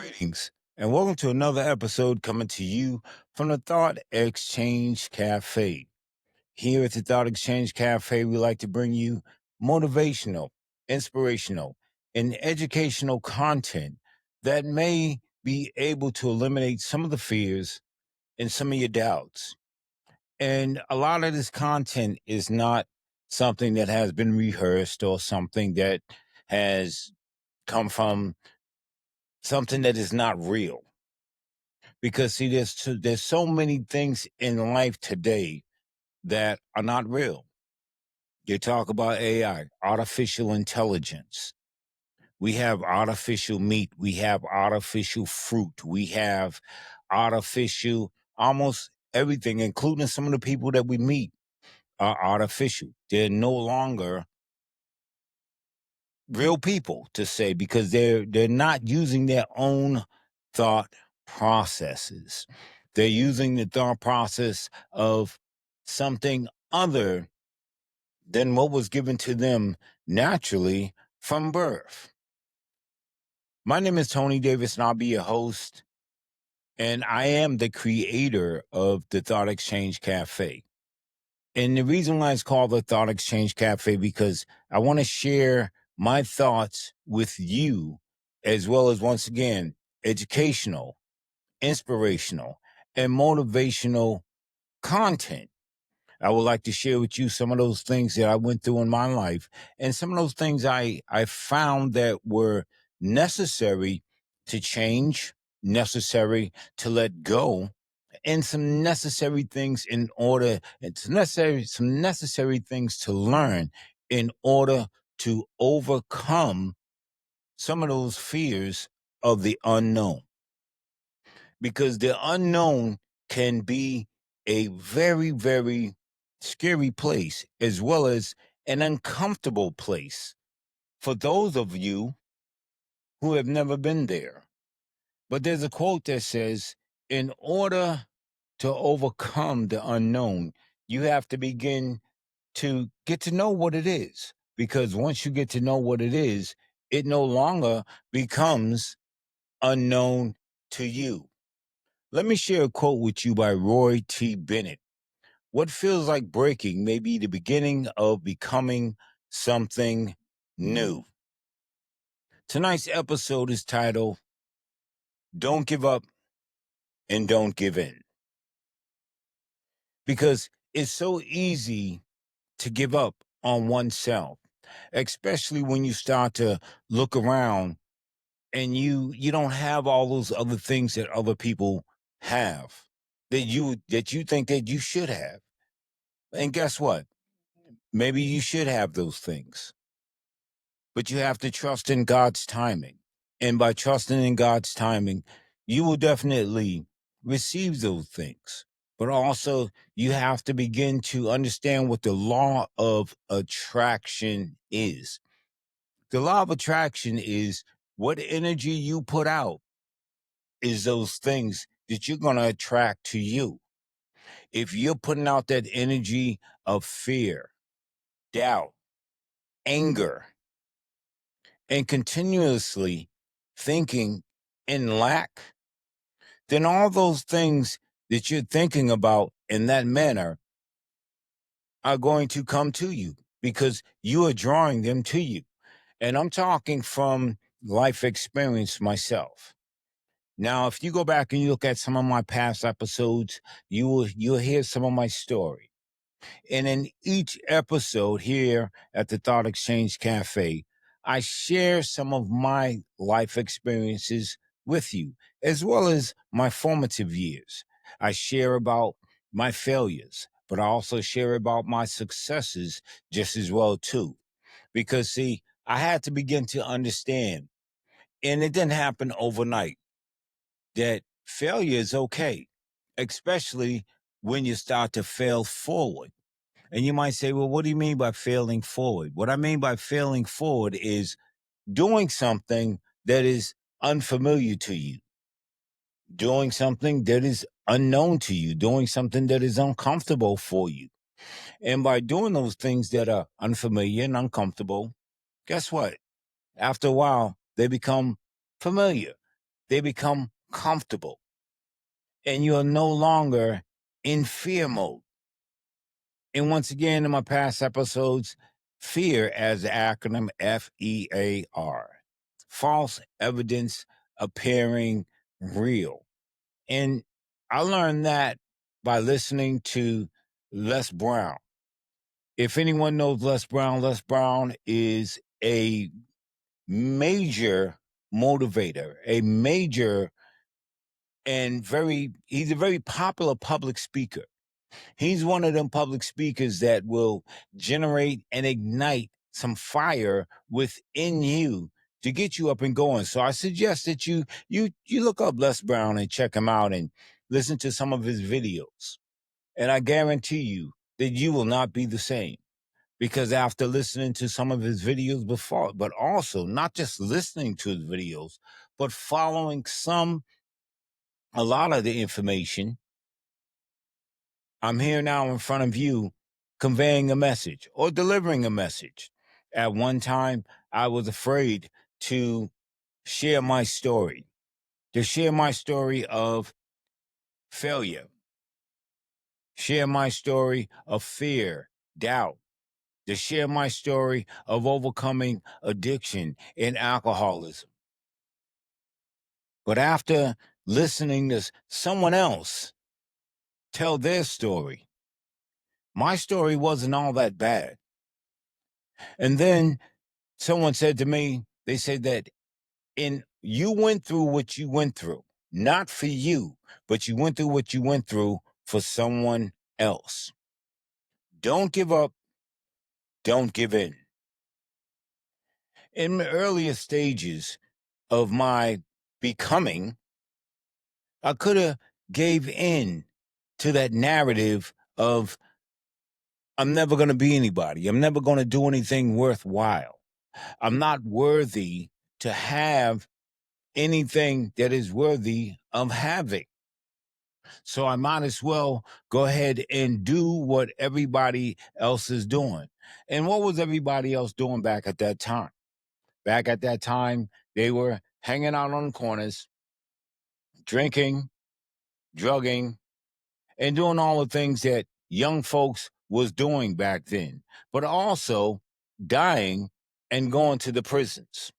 Greetings, and welcome to another episode coming to you from the Thought Exchange Cafe. Here at the Thought Exchange Cafe, we like to bring you motivational, inspirational, and educational content that may be able to eliminate some of the fears and some of your doubts. And a lot of this content is not something that has been rehearsed or something that has come from something that is not real. Because see, there's so many things in life today that are not real. You talk about AI, artificial intelligence. We have artificial meat. We have artificial fruit. We have artificial almost everything, including some of the people that we meet are artificial. They're no longer real people to say because they're not using their own thought processes. They're using the thought process of something other than what was given to them naturally from birth. My name is Tony Davis, and I'll be your host. And I am the creator of the Thought Exchange Cafe. And the reason why it's called the Thought Exchange Cafe, because I want to share my thoughts with you, as well as, once again, educational, inspirational, and motivational content. I would like to share with you some of those things that I went through in my life and some of those things I found that were necessary to change, necessary to let go, and some necessary things in order, it's necessary, some necessary things to learn in order to overcome some of those fears of the unknown. Because the unknown can be a very, very scary place, as well as an uncomfortable place for those of you who have never been there. But there's a quote that says, in order to overcome the unknown, you have to begin to get to know what it is. Because once you get to know what it is, it no longer becomes unknown to you. Let me share a quote with you by Roy T. Bennett. What feels like breaking may be the beginning of becoming something new. Tonight's episode is titled, Don't Give Up and Don't Give In. Because it's so easy to give up on oneself, especially when you start to look around and you don't have all those other things that other people have that you think that you should have. And guess what? Maybe you should have those things, but you have to trust in God's timing. And by trusting in God's timing, you will definitely receive those things. But also, you have to begin to understand what the law of attraction is. The law of attraction is what energy you put out is those things that you're going to attract to you. If you're putting out that energy of fear, doubt, anger, and continuously thinking in lack, then all those things that you're thinking about in that manner are going to come to you because you are drawing them to you. And I'm talking from life experience myself. Now, if you go back and you look at some of my past episodes, you'll hear some of my story. And in each episode here at the Thought Exchange Cafe, I share some of my life experiences with you, as well as my formative years. I share about my failures, but I also share about my successes just as well too. Because see, I had to begin to understand, and it didn't happen overnight, that failure is okay, especially when you start to fail forward. And you might say, well, what do you mean by failing forward? What I mean by failing forward is doing something that is unfamiliar to you, doing something that is unknown to you, doing something that is uncomfortable for you. And by doing those things that are unfamiliar and uncomfortable, guess what? After a while, they become familiar. they become comfortable, and you're no longer in fear mode. And once again, in my past episodes, fear as the acronym FEAR, false evidence appearing real. And I learned that by listening to Les Brown. If anyone knows Les Brown is a major motivator, a major and he's a very popular public speaker. He's one of them public speakers that will generate and ignite some fire within you to get you up and going. So I suggest that you look up Les Brown and check him out and listen to some of his videos. And I guarantee you that you will not be the same. Because after listening to some of his videos before, but also not just listening to his videos, but following a lot of the information, I'm here now in front of you conveying a message or delivering a message. At one time, I was afraid to share my story, to share my story of failure, share my story of fear, doubt, to share my story of overcoming addiction and alcoholism. But after listening to someone else tell their story, my story wasn't all that bad. And then someone said to me, they said that you went through what you went through, not for you, but you went through what you went through for someone else. Don't give up. Don't give in. In the earlier stages of my becoming, I could have gave in to that narrative of I'm never going to be anybody. I'm never going to do anything worthwhile. I'm not worthy to have anything that is worthy of having. So I might as well go ahead and do what everybody else is doing. And what was everybody else doing back at that time? Back at that time, they were hanging out on corners, drinking, drugging, and doing all the things that young folks was doing back then, but also dying and going to the prisons.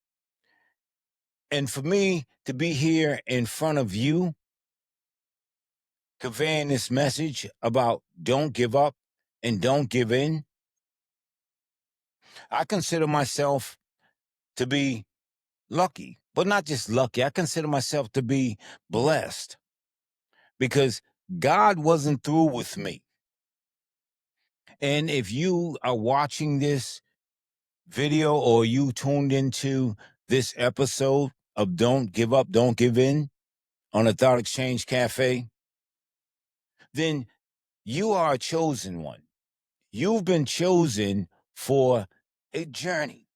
And for me to be here in front of you, conveying this message about don't give up and don't give in, I consider myself to be lucky, but not just lucky. I consider myself to be blessed because God wasn't through with me. And if you are watching this video or you tuned into this episode of Don't Give Up, Don't Give In on the Thought Exchange Cafe, then you are a chosen one. You've been chosen for a journey.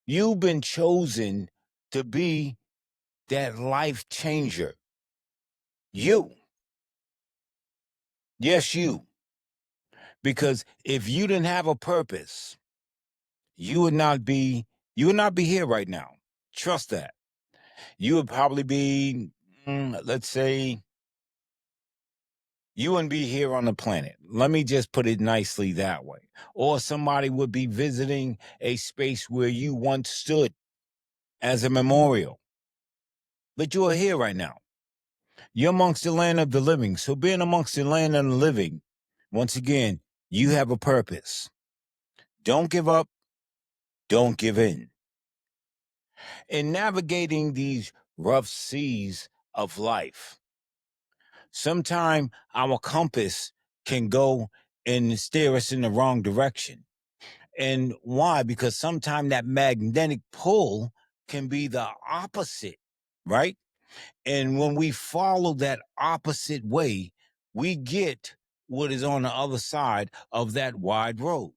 You've been chosen to be that life changer. You. Yes, you. Because if you didn't have a purpose, you would not be here right now. Trust that. You would probably be, let's say, you wouldn't be here on the planet. Let me just put it nicely that way. Or somebody would be visiting a space where you once stood as a memorial. But you are here right now. You're amongst the land of the living. So being amongst the land of the living, once again, you have a purpose. Don't give up. Don't give in. In navigating these rough seas of life, sometimes our compass can go and steer us in the wrong direction. And why? Because sometimes that magnetic pull can be the opposite, right? And when we follow that opposite way, we get what is on the other side of that wide road.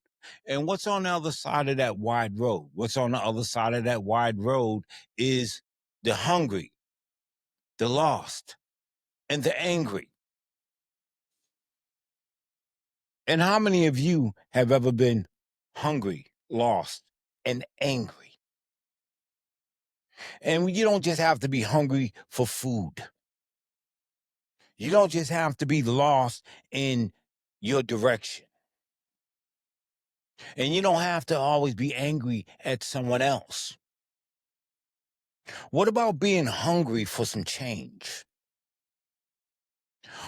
And what's on the other side of that wide road? What's on the other side of that wide road is the hungry, the lost, and the angry. And how many of you have ever been hungry, lost, and angry? And you don't just have to be hungry for food. You don't just have to be lost in your direction. And you don't have to always be angry at someone else. What about being hungry for some change?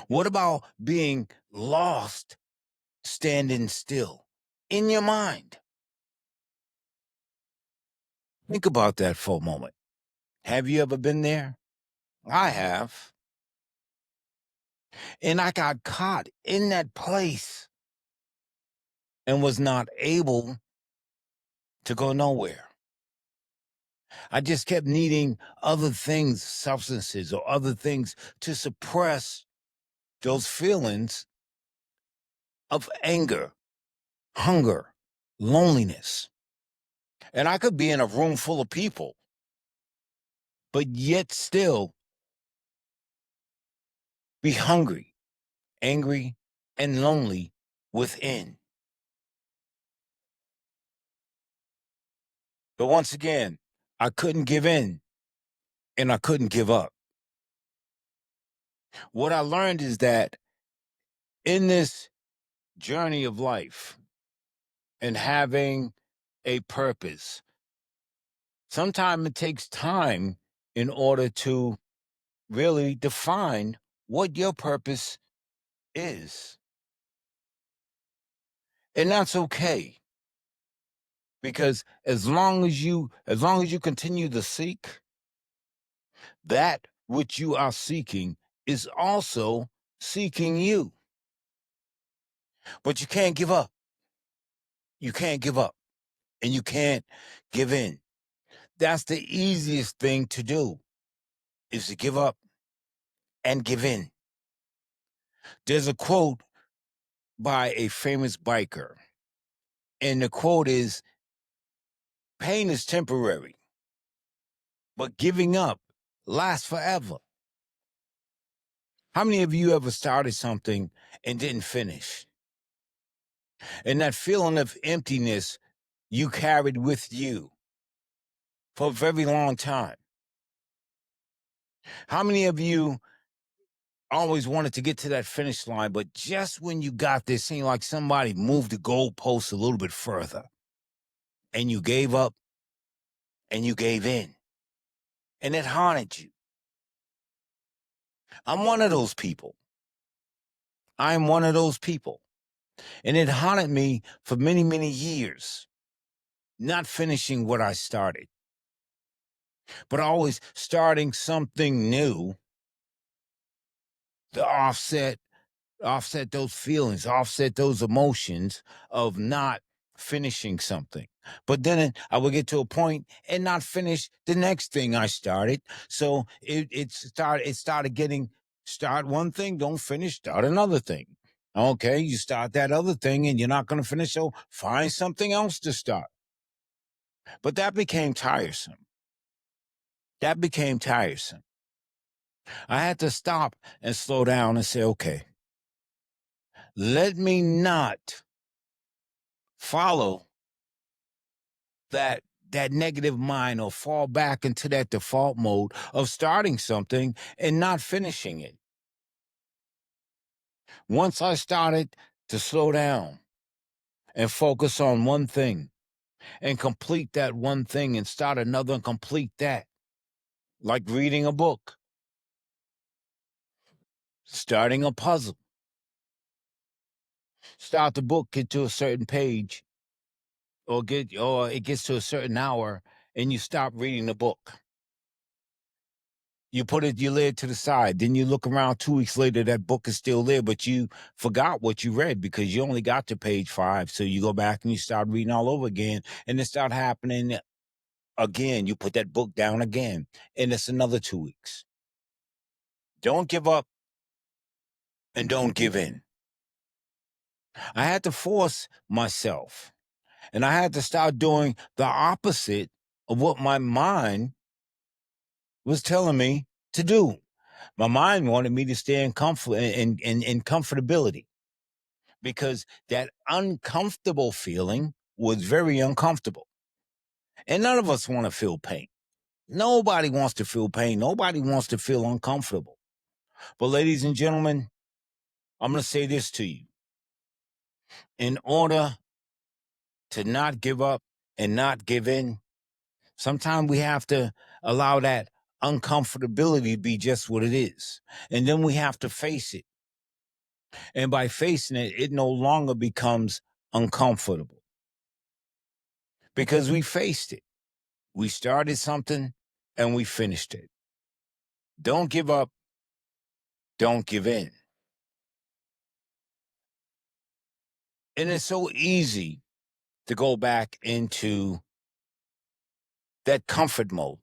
What about being lost standing still in your mind? Think about that for a moment. Have you ever been there? I have. And I got caught in that place and was not able to go nowhere. I just kept needing other things, substances or other things to suppress those feelings of anger, hunger, loneliness. And I could be in a room full of people, but yet still be hungry, angry, and lonely within. But once again, I couldn't give in and I couldn't give up. What I learned is that in this journey of life and having a purpose, sometimes it takes time in order to really define what your purpose is. And that's okay because as long as you continue to seek, that which you are seeking is also seeking you. But you can't give up. You can't give up and you can't give in. That's the easiest thing to do is to give up and give in. There's a quote by a famous biker, and the quote is pain is temporary, but giving up lasts forever. How many of you ever started something and didn't finish? And that feeling of emptiness you carried with you for a very long time. How many of you always wanted to get to that finish line, but just when you got there, it seemed like somebody moved the goalpost a little bit further and you gave up and you gave in and it haunted you? I'm one of those people. I'm one of those people. And it haunted me for many, many years, not finishing what I started, but always starting something new to offset those feelings, offset those emotions of not finishing something. But then I would get to a point and not finish the next thing I started. So it started getting start one thing, don't finish, start another thing. Okay, you start that other thing and you're not going to finish, so find something else to start. But that became tiresome. That became tiresome. I had to stop and slow down and say, okay, let me not follow that negative mind or fall back into that default mode of starting something and not finishing it. Once I started to slow down and focus on one thing and complete that one thing and start another and complete that, like reading a book, starting a puzzle, start the book, get to a certain page or it gets to a certain hour and you stop reading the book. You lay it to the side. Then you look around 2 weeks later, that book is still there, but you forgot what you read because you only got to page 5. So you go back and you start reading all over again, and it start happening again. You put that book down again, and it's another 2 weeks. Don't give up and don't give in. I had to force myself, and I had to start doing the opposite of what my mind was telling me to do. My mind wanted me to stay in comfort in comfortability because that uncomfortable feeling was very uncomfortable. And none of us want to feel pain. Nobody wants to feel pain. Nobody wants to feel uncomfortable. But, ladies and gentlemen, I'm going to say this to you. In order to not give up and not give in, sometimes we have to allow that uncomfortability to be just what it is. And then we have to face it. And by facing it, it no longer becomes uncomfortable because we faced it. We started something and we finished it. Don't give up. Don't give in. And it's so easy to go back into that comfort mode.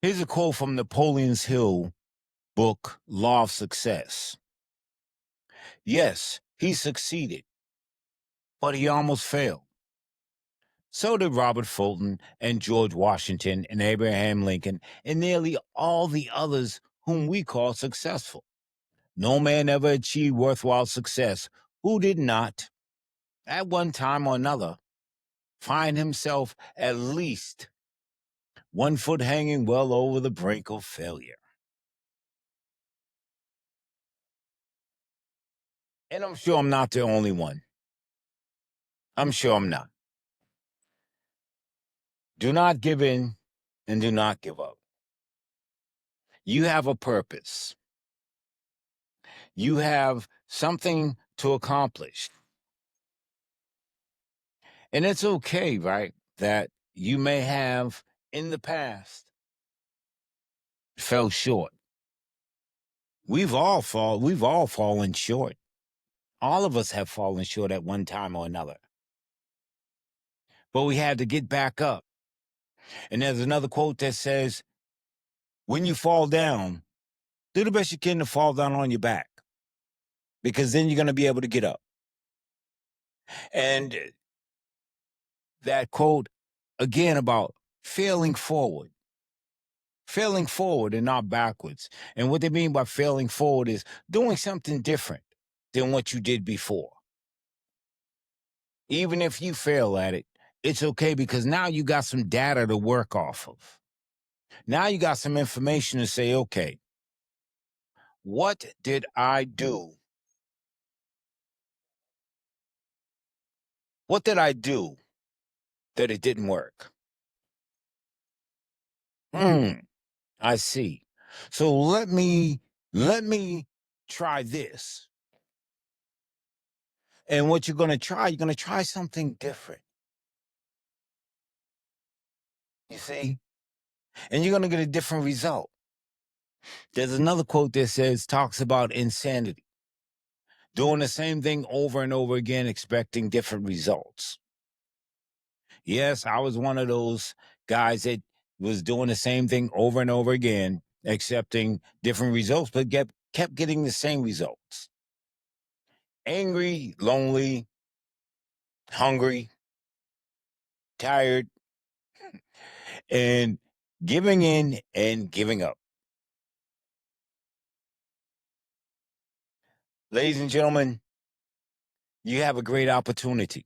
Here's a quote from Napoleon's Hill book, Law of Success. Yes, he succeeded, but he almost failed. So did Robert Fulton and George Washington and Abraham Lincoln and nearly all the others whom we call successful. No man ever achieved worthwhile success who did not, at one time or another, find himself at least one foot hanging well over the brink of failure. And I'm sure I'm not the only one. I'm sure I'm not. Do not give in and do not give up. You have a purpose. You have something to accomplish. And it's okay, right? That you may have in the past fell short. We've all fallen short. All of us have fallen short at one time or another. But we had to get back up. And there's another quote that says, when you fall down, do the best you can to fall down on your back, because then you're going to be able to get up. And that quote again about failing forward and not backwards. And what they mean by failing forward is doing something different than what you did before. Even if you fail at it, it's okay, because now you got some data to work off of. Now you got some information to say, okay, what did I do? What did I do that it didn't work? I see. So let me try this. And what you're going to try something different. You see? And you're going to get a different result. There's another quote that talks about insanity. Doing the same thing over and over again, expecting different results. Yes, I was one of those guys that was doing the same thing over and over again, accepting different results, but kept getting the same results. Angry, lonely, hungry, tired, and giving in and giving up. Ladies and gentlemen, you have a great opportunity.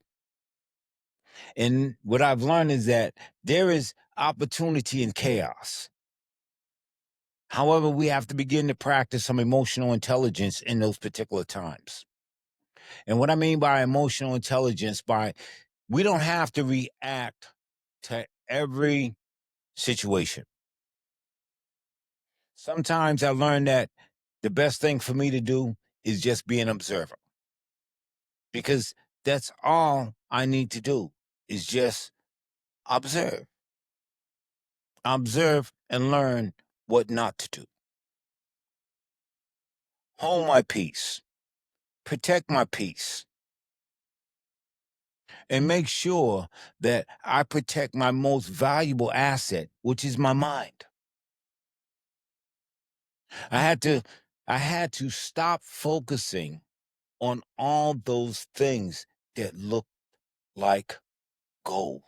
And what I've learned is that there is opportunity in chaos. However, we have to begin to practice some emotional intelligence in those particular times. And what I mean by emotional intelligence, we don't have to react to every situation. Sometimes I learned that the best thing for me to do is just be an observer, because that's all I need to do is just observe, and learn what not to do. Hold my peace, protect my peace, and make sure that I protect my most valuable asset, which is my mind. I had to I had to stop focusing on all those things that look like gold,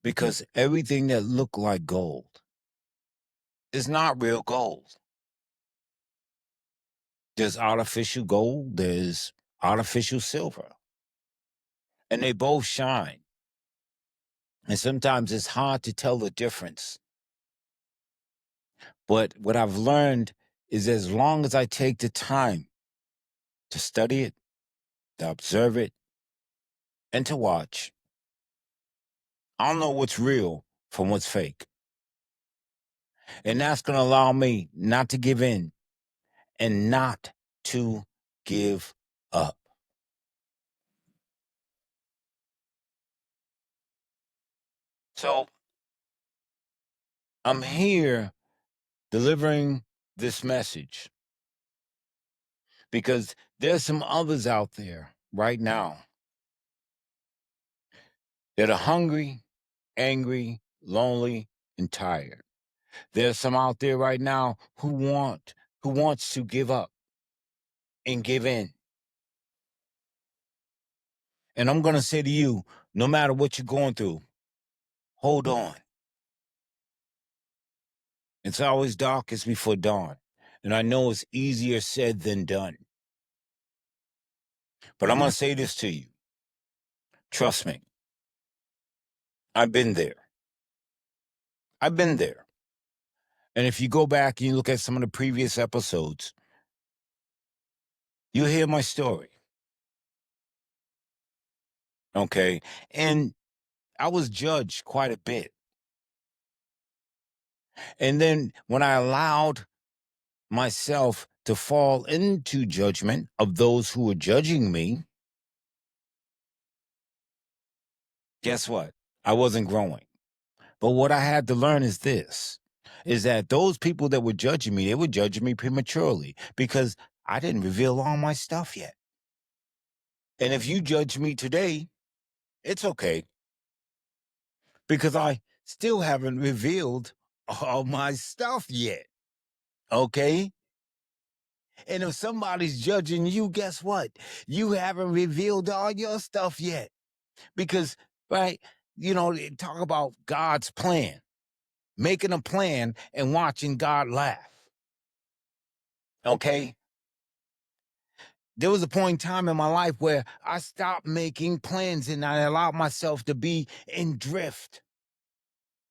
because everything that looked like gold is not real gold. There's artificial gold, there's artificial silver, and they both shine. And sometimes it's hard to tell the difference. But what I've learned is as long as I take the time to study it, to observe it, and to watch, I'll know what's real from what's fake. And that's going to allow me not to give in and not to give up. So I'm here delivering this message because there's some others out there right now that are hungry, angry, lonely, and tired. There's some out there right now who wants to give up and give in. And I'm going to say to you, no matter what you're going through, hold on. It's always darkest before dawn. And I know it's easier said than done. But I'm going to say this to you. Trust me. I've been there. I've been there. And if you go back and you look at some of the previous episodes, you'll hear my story. Okay. And I was judged quite a bit. And then when I allowed myself to fall into judgment of those who were judging me, guess what? I wasn't growing. But what I had to learn is this, is that those people that were judging me, they were judging me prematurely because I didn't reveal all my stuff yet. And if you judge me today, it's okay because I still haven't revealed all my stuff yet. Okay? And if somebody's judging you, guess what? You haven't revealed all your stuff yet. Because, right, they talk about God's plan, making a plan and watching God laugh. Okay? There was a point in time in my life where I stopped making plans and I allowed myself to be in drift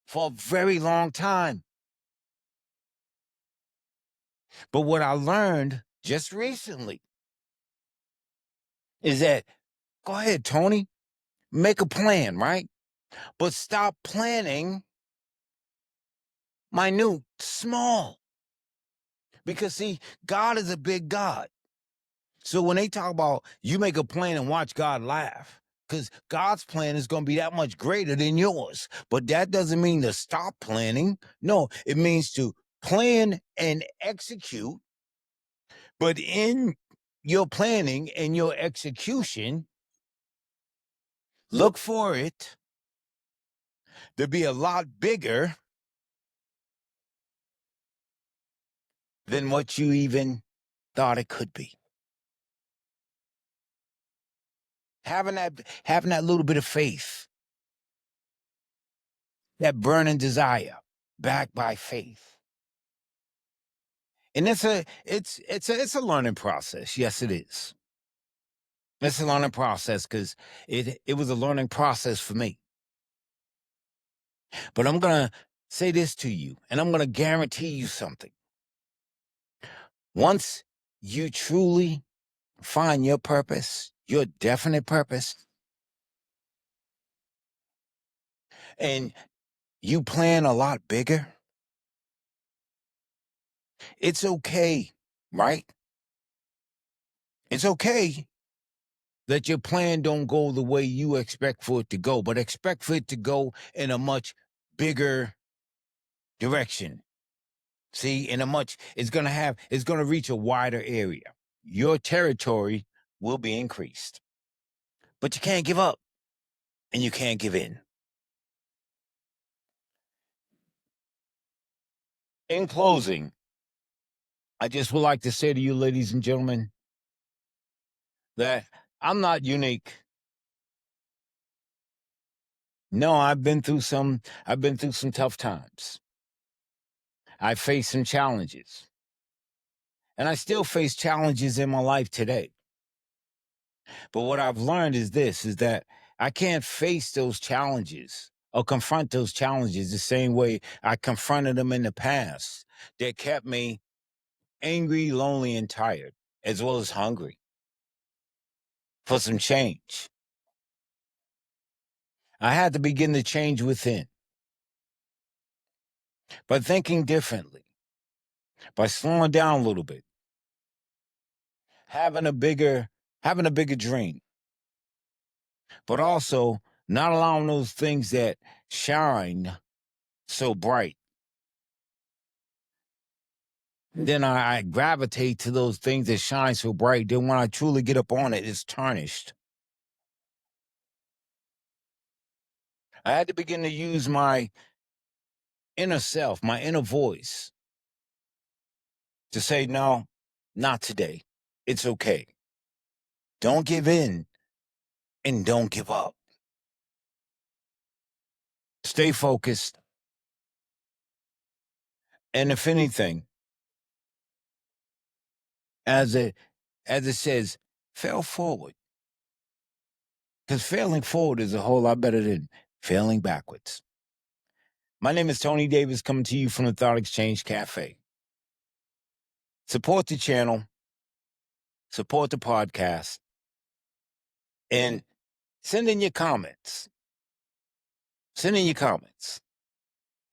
for a very long time. But what I learned just recently is that go ahead, Tony, make a plan, right? But stop planning minute, small. Because see, God is a big God. So when they talk about you make a plan and watch God laugh, because God's plan is going to be that much greater than yours. But that doesn't mean to stop planning. No, it means to plan and execute. But in your planning and your execution, look for it to be a lot bigger than what you even thought it could be. Having that little bit of faith, that burning desire, backed by faith. And it's a learning process. Yes, it is. It's a learning process because it was a learning process for me. But I'm gonna say this to you, and I'm gonna guarantee you something. Once you truly find your purpose, your definite purpose, and you plan a lot bigger, it's okay, right? It's okay that your plan don't go the way you expect for it to go, but expect for it to go in a much bigger direction. See, it's gonna reach a wider area. Your territory will be increased. But you can't give up and you can't give in. In closing, I just would like to say to you, ladies and gentlemen, that I'm not unique. No, I've been through some tough times. I faced some challenges. And I still face challenges in my life today. But what I've learned is this is that I can't face those challenges or confront those challenges the same way I confronted them in the past that kept me angry, lonely, and tired, as well as hungry for some change. I had to begin to change within by thinking differently, by slowing down a little bit, having a bigger having a bigger dream, but also not allowing those things that shine so bright. Then I gravitate to those things that shine so bright. Then when I truly get up on it, it's tarnished. I had to begin to use my inner self, my inner voice, to say, no, not today. It's okay. Don't give in and don't give up. Stay focused. And if anything, as it says, fail forward. Because failing forward is a whole lot better than failing backwards. My name is Tony Davis, coming to you from the Thought Exchange Cafe. Support the channel, support the podcast, and send in your comments. Send in your comments.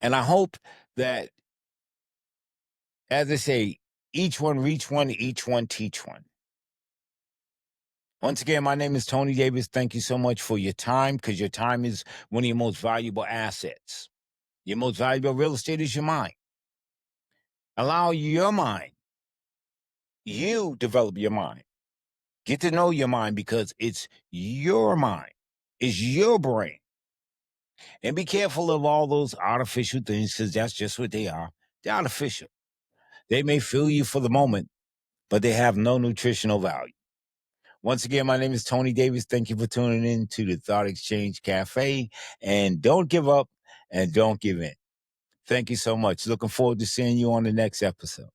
And I hope that, as I say, each one reach one, each one teach one. Once again, my name is Tony Davis. Thank you so much for your time, because your time is one of your most valuable assets. Your most valuable real estate is your mind. Allow your mind, you develop your mind. Get to know your mind, because it's your mind, it's your brain. And be careful of all those artificial things, because that's just what they are. They're artificial. They may fill you for the moment, but they have no nutritional value. Once again, my name is Tony Davis. Thank you for tuning in to the Thought Exchange Cafe. And don't give up and don't give in. Thank you so much. Looking forward to seeing you on the next episode.